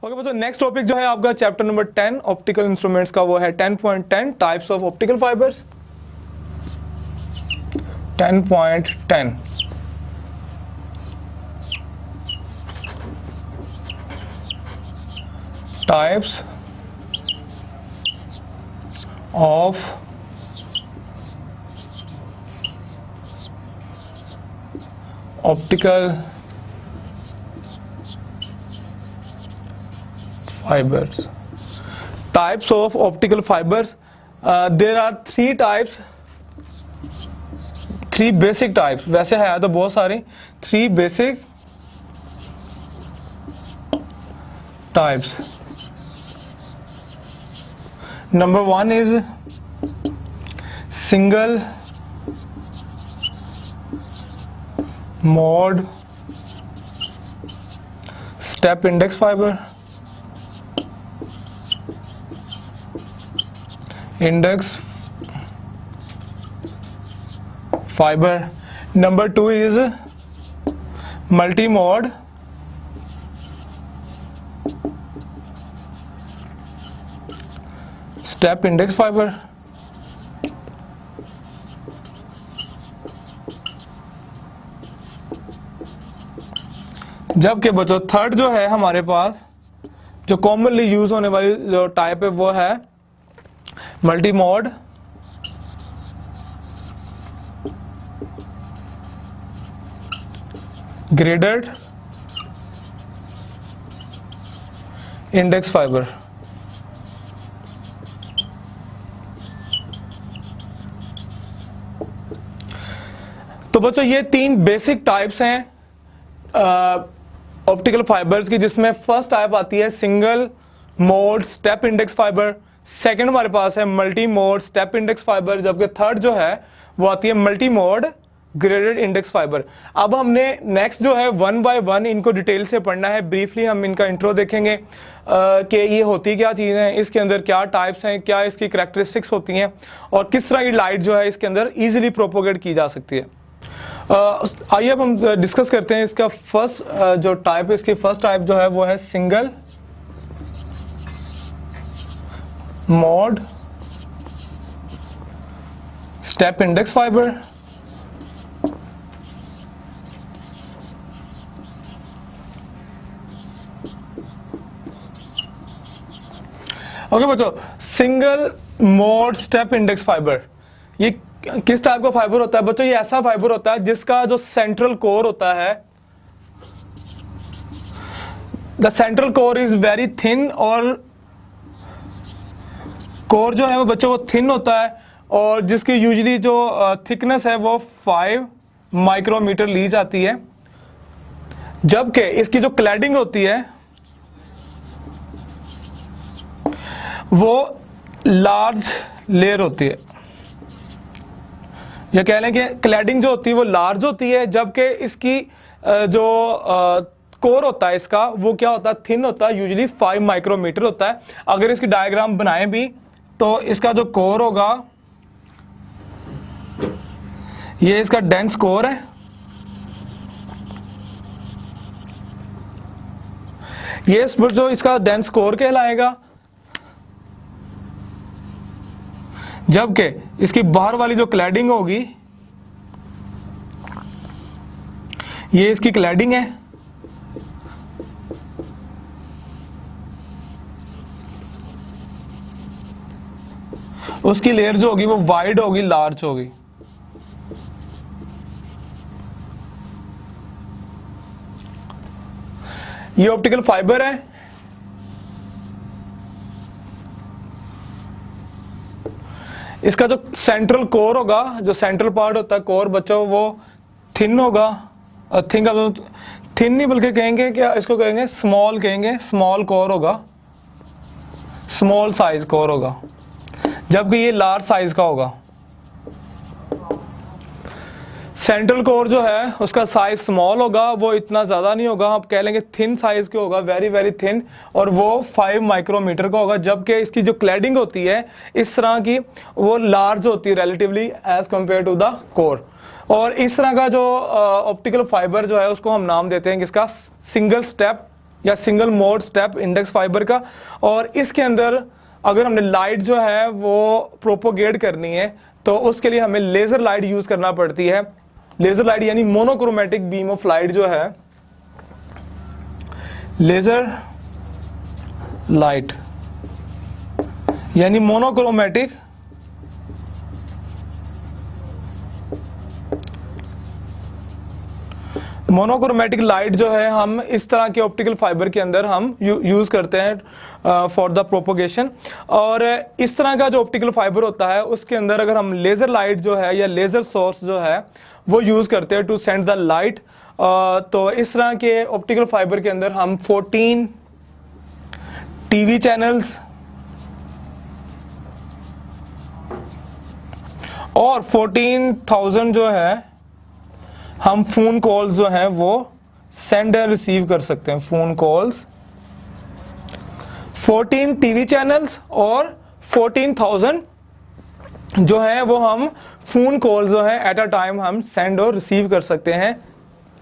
Okay बच्चों, next topic जो है आपका चैप्टर नंबर 10 ऑप्टिकल इंस्ट्रूमेंट्स का, वो है 10.10 types of optical fibres. 10.10 types of optical fibers. Types of optical fibers. There are three types, three basic types. वैसे है तो बहुत सारे, three basic types. Number one is single mode step index fiber. Index fiber. Number two is multi-mode step index fiber. जबकि बच्चों third जो है हमारे पास, जो कॉमनली यूज होने वाली जो टाइप है वो है multi mode graded index fibre. तो बच्चों ये तीन बेसिक टाइप्स हैं ऑप्टिकल फाइबर्स की, जिसमें फर्स्ट टाइप आती है single mode step index fibre, second हमारे पास है multi mode step index fibre, जबकि थर्ड जो है वो आती है multi mode graded index fibre. अब हमने नेक्स्ट जो है वन बाय वन इनको डिटेल से पढ़ना है। ब्रीफली हम इनका इंट्रो देखेंगे कि ये होती क्या चीज़ है, इसके अंदर क्या टाइप्स हैं, क्या इसकी करैक्टरिस्टिक्स होती हैं और किस तरह की लाइट जो है इसके अंदर ईजिली प्रोपोगेट की जा सकती है। आइए अब हम डिस्कस करते हैं इसका फर्स्ट जो टाइप है। इसकी फर्स्ट टाइप जो है वो है single mode step index fibre. Okay बच्चों, single mode step index fibre ये किस टाइप का फाइबर होता है बच्चों? ये ऐसा फाइबर होता है जिसका जो सेंट्रल कोर होता है, the central core is very thin, और कोर जो है वो बच्चों वो थिन होता है और जिसकी यूजुअली जो थिकनेस है वो 5 माइक्रोमीटर ली जाती है, जबकि इसकी जो क्लैडिंग होती है वो लार्ज लेयर होती है, या कह लें कि क्लैडिंग जो होती है वो लार्ज होती है, जबकि इसकी जो कोर होता है इसका वो क्या होता है, थिन होता है, यूजुअली 5 माइक्रोमीटर होता है। अगर इसकी डायग्राम बनाएं भी तो इसका जो कोर होगा ये इसका डेंस कोर है, ये इस पर जो इसका डेंस कोर कहलाएगा, जबकि इसकी बाहर वाली जो क्लैडिंग होगी ये इसकी क्लैडिंग है। उसकी लेयर जो होगी वो वाइड होगी, लार्ज होगी। ये ऑप्टिकल फाइबर है। इसका जो सेंट्रल कोर होगा, जो सेंट्रल पार्ट होता है कोर बच्चों, वो थिन होगा। थिन नहीं बल्कि कहेंगे क्या, इसको कहेंगे स्मॉल, कहेंगे स्मॉल कोर होगा, स्मॉल साइज कोर होगा, जबकि ये लार्ज साइज का होगा। सेंट्रल कोर जो है उसका साइज स्मॉल होगा, वो इतना ज़्यादा नहीं होगा, आप कह लेंगे थिन साइज के होगा, वेरी वेरी थिन, और वो 5 माइक्रोमीटर का होगा, जबकि इसकी जो क्लैडिंग होती है इस तरह की वो लार्ज होती है relatively as compare to the core. और इस तरह का जो ऑप्टिकल फाइबर जो है उसको हम नाम देते हैं किसका, सिंगल स्टेप या single mode step index fibre का। और इसके अंदर अगर हमने लाइट जो है वो प्रोपोगेट करनी है तो उसके लिए हमें लेजर लाइट यूज करना पड़ती है। लेजर लाइट यानी मोनोक्रोमेटिक बीम ऑफ लाइट जो है, लेजर लाइट यानी मोनोक्रोमेटिक लाइट जो है हम इस तरह के ऑप्टिकल फाइबर के अंदर हम यूज करते हैं फॉर द प्रोपोगेशन। और इस तरह का जो ऑप्टिकल फाइबर होता है उसके अंदर अगर हम लेजर लाइट जो है या लेजर सोर्स जो है वो यूज करते हैं टू सेंड द लाइट, तो इस तरह के ऑप्टिकल फाइबर के अंदर हम 14 टीवी चैनल्स और 14,000 जो है हम फोन कॉल्स जो हैं वो सेंड एंड रिसीव कर सकते हैं। फोन कॉल्स 14 टीवी चैनल्स और 14,000 जो है वो हम फोन कॉल्स जो है एट अ टाइम हम सेंड और रिसीव कर सकते हैं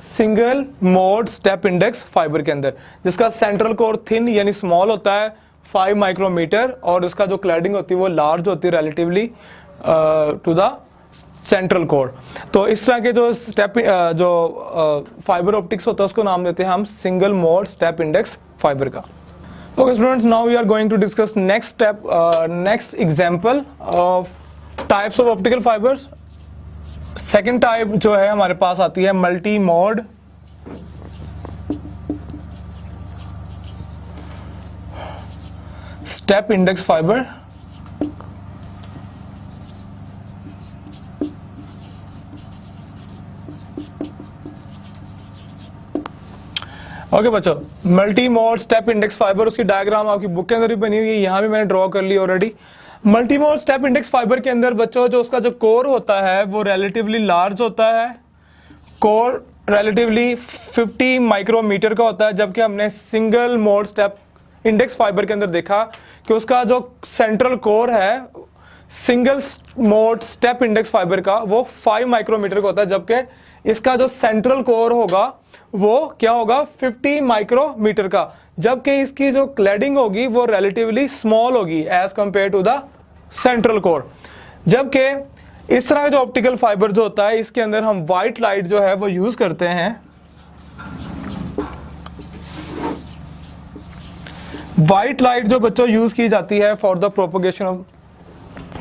single mode step index fibre के अंदर, जिसका सेंट्रल कोर थिन यानी स्मॉल होता है 5 माइक्रोमीटर और उसका जो क्लैडिंग होती है वो लार्ज होती है relatively to the central core. तो इस तरह के जो स्टेप जो फाइबर ऑप्टिक्स होता है उसको नाम देते हैं हम single mode step index fibre का। Okay students, now we are going to discuss next example of types of optical fibres. Second type जो है हमारे पास आती है multi mode step index fibre. Okay बच्चों, multi mode step index fibre, उसकी diagram आपकी बुक के अंदर भी बनी हुई है, यहां भी मैंने ड्रॉ कर ली already. Multi mode step index fibre के अंदर बच्चों जो उसका जो कोर होता है वो रिलेटिवली लार्ज होता है। कोर रिलेटिवली 50 माइक्रोमीटर का होता है, जबकि हमने single mode step index fibre के अंदर देखा कि उसका जो सेंट्रल कोर है single mode step index fibre का वो 5 माइक्रोमीटर का होता है, जबकि इसका जो सेंट्रल कोर होगा वो क्या होगा 50 माइक्रोमीटर का, जबकि इसकी जो क्लैडिंग होगी वो रिलेटिवली स्मॉल होगी as compare to the central core. जबकि इस तरह का जो ऑप्टिकल फाइबर जो होता है इसके अंदर हम व्हाइट लाइट जो है वो यूज करते हैं। व्हाइट लाइट जो बच्चों यूज की जाती है फॉर द प्रोपोगेशन ऑफ,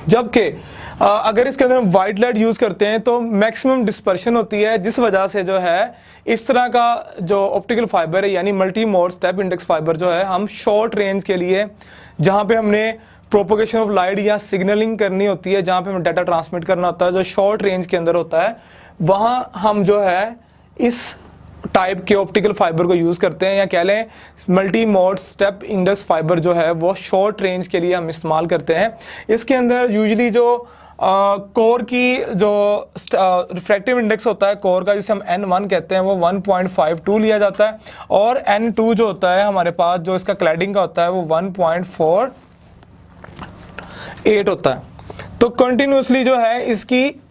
जबकि अगर इसके अंदर हम व्हाइट लाइट यूज करते हैं तो मैक्सिमम डिस्पर्शन होती है, जिस वजह से जो है इस तरह का जो ऑप्टिकल फाइबर है यानी multi mode step index fibre जो है हम शॉर्ट रेंज के लिए जहां पे हमने प्रोपोगेशन ऑफ लाइट या सिग्नलिंग करनी होती है, जहां पे हमें डाटा ट्रांसमिट करना होता है जो शॉर्ट रेंज के अंदर होता है, वहां हम जो है इस टाइप के ऑप्टिकल फाइबर को यूज करते हैं, या कह लें multi mode step index fibre जो है वो शॉर्ट रेंज के लिए हम इस्तेमाल करते हैं। इसके अंदर यूजुअली जो कोर की जो रिफ्रैक्टिव इंडेक्स होता है कोर का, जिसे हम N1 कहते हैं, वो 1.52 लिया जाता है, और N2 जो होता है हमारे पास जो इसका क्लैडिंग का होता है वो 1.48 होता है। तो कंटिन्यूसली जो है इसकी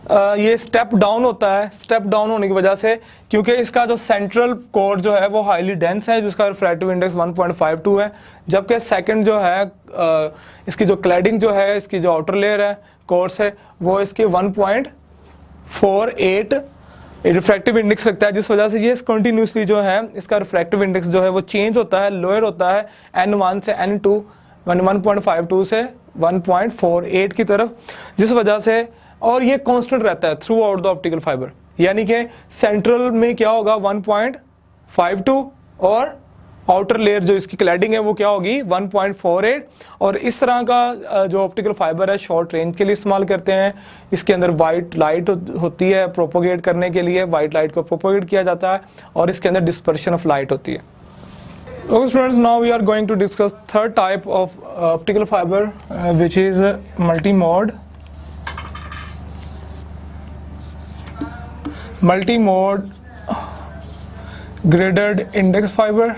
ये स्टेप डाउन होता है। स्टेप डाउन होने की वजह से, क्योंकि इसका जो सेंट्रल कोर जो है वो हाईली डेंस है, जिसका रिफ्रैक्टिव इंडेक्स 1.52 है, जबकि सेकंड जो है इसकी जो क्लैडिंग जो है, इसकी जो आउटर लेयर है कोर से, वो इसके 1.48 रिफ्रैक्टिव इंडेक्स रखता है, जिस वजह से ये कंटिन्यूसली जो है इसका रिफ्रैक्टिव इंडेक्स जो है वो चेंज होता है, लोअर होता है N1 से N2, 1.52 से 1.48 की तरफ, जिस वजह से, और ये कांस्टेंट रहता है through out the optical fibre, यानी कि सेंट्रल में क्या होगा 1.52 और आउटर लेयर जो इसकी क्लैडिंग है वो क्या होगी 1.48। और इस तरह का जो ऑप्टिकल फाइबर है शॉर्ट रेंज के लिए इस्तेमाल करते हैं। इसके अंदर वाइट लाइट होती है प्रोपोगेट करने के लिए, वाइट लाइट को प्रोपोगेट किया जाता है, और इसके अंदर डिस्पर्शन ऑफ लाइट होती है। Okay students, now we are going to discuss third type of optical fiber which is multi-mode graded index fiber,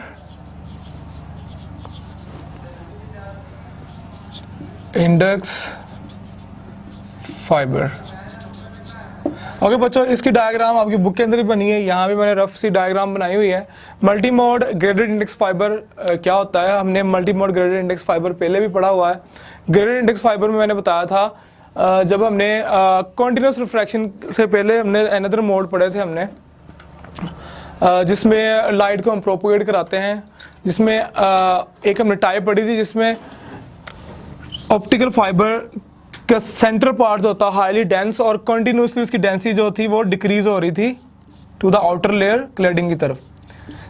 okay बच्चों, इसकी डायग्राम आपकी बुक के अंदर ही बनी है, यहाँ भी मैंने रफ सी डायग्राम बनाई हुई है। Multi mode graded index fibre क्या होता है, हमने multi mode graded index fibre पहले भी पढ़ा हुआ है। ग्रेडेड इंडेक्स फाइबर में मैंने बताया था जब हमने कॉन्टिन्यूस रिफ्रैक्शन से पहले हमने अनदर मोड पढ़े थे हमने, जिसमें लाइट को हम प्रोपोगेट कराते हैं, जिसमें एक हमने टाइप पढ़ी थी जिसमें ऑप्टिकल फाइबर का सेंटर पार्ट जो होता है हाईली डेंस और कंटिन्यूसली उसकी डेंसिटी जो थी वो डिक्रीज हो रही थी to the outer layer cladding की तरफ,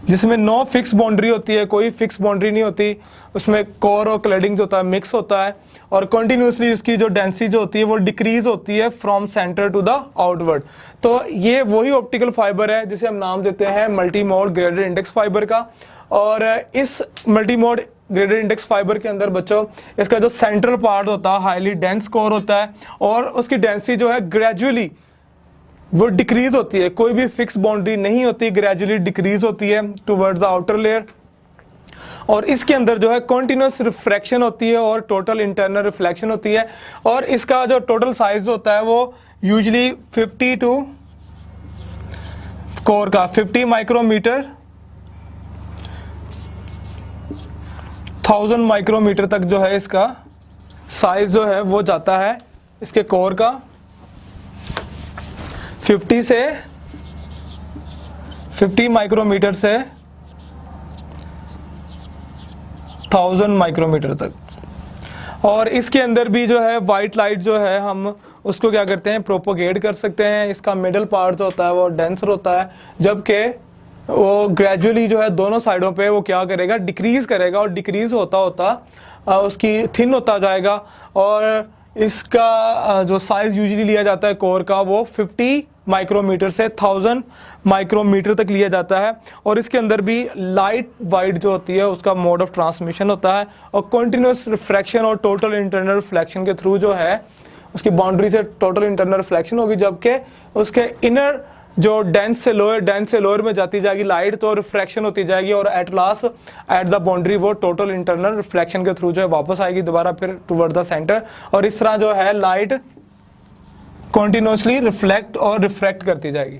जिसमें नो फिक्स बाउंड्री होती है, कोई फिक्स बाउंड्री नहीं होती, उसमें कोर और क्लैडिंग जो होता है मिक्स होता है और कंटिन्यूसली उसकी जो डेंसिटी जो होती है वो डिक्रीज होती है from centre to the outward. तो ये वही ऑप्टिकल फाइबर है जिसे हम नाम देते हैं multi mode graded index fibre का। और इस multi mode graded index fibre के अंदर बच्चों इसका जो सेंट्रल पार्ट होता है हाईली डेंस कोर होता है और उसकी डेंसिटी जो है ग्रेजुअली वो डिक्रीज होती है, कोई भी फिक्स बाउंड्री नहीं होती, ग्रेजुअली डिक्रीज होती है टुवर्ड्स द आउटर लेयर। और इसके अंदर जो है कॉन्टिन्यूस रिफ्रैक्शन होती है और टोटल इंटरनल रिफ्लेक्शन होती है और इसका जो टोटल साइज होता है वो यूजुअली 50 टू कोर का 50 माइक्रोमीटर 1000 माइक्रोमीटर तक जो है इसका साइज जो है वो जाता है इसके कोर का 50 माइक्रोमीटर से 1000 माइक्रोमीटर तक। और इसके अंदर भी जो है वाइट लाइट जो है हम उसको क्या करते हैं प्रोपोगेट कर सकते हैं। इसका मिडल पार्ट जो होता है वो डेंसर होता है, जबकि वो ग्रेजुअली जो है दोनों साइडों पे वो क्या करेगा डिक्रीज करेगा और डिक्रीज होता होता उसकी थिन होता जाएगा। और इसका जो साइज यूजुअली लिया जाता है कोर का वो 50 माइक्रोमीटर से 1000 माइक्रोमीटर तक लिया जाता है। और इसके अंदर भी लाइट वाइट जो होती है उसका मोड ऑफ ट्रांसमिशन होता है और कंटिन्यूस रिफ्रैक्शन और टोटल इंटरनल रिफ्लेक्शन के थ्रू जो है उसकी बाउंड्री से टोटल इंटरनल रिफ्लेक्शन होगी, जबकि उसके इनर जो डेंस से लोअर में जाती जाएगी लाइट तो रिफ्रैक्शन होती जाएगी और at last at the boundary वो टोटल इंटरनल रिफ्लेक्शन के थ्रू जो है वापस आएगी दोबारा फिर टुवर्ड द सेंटर। और इस तरह जो है लाइट कॉन्टिन्यूसली रिफ्लेक्ट और रिफ्रैक्ट करती जाएगी।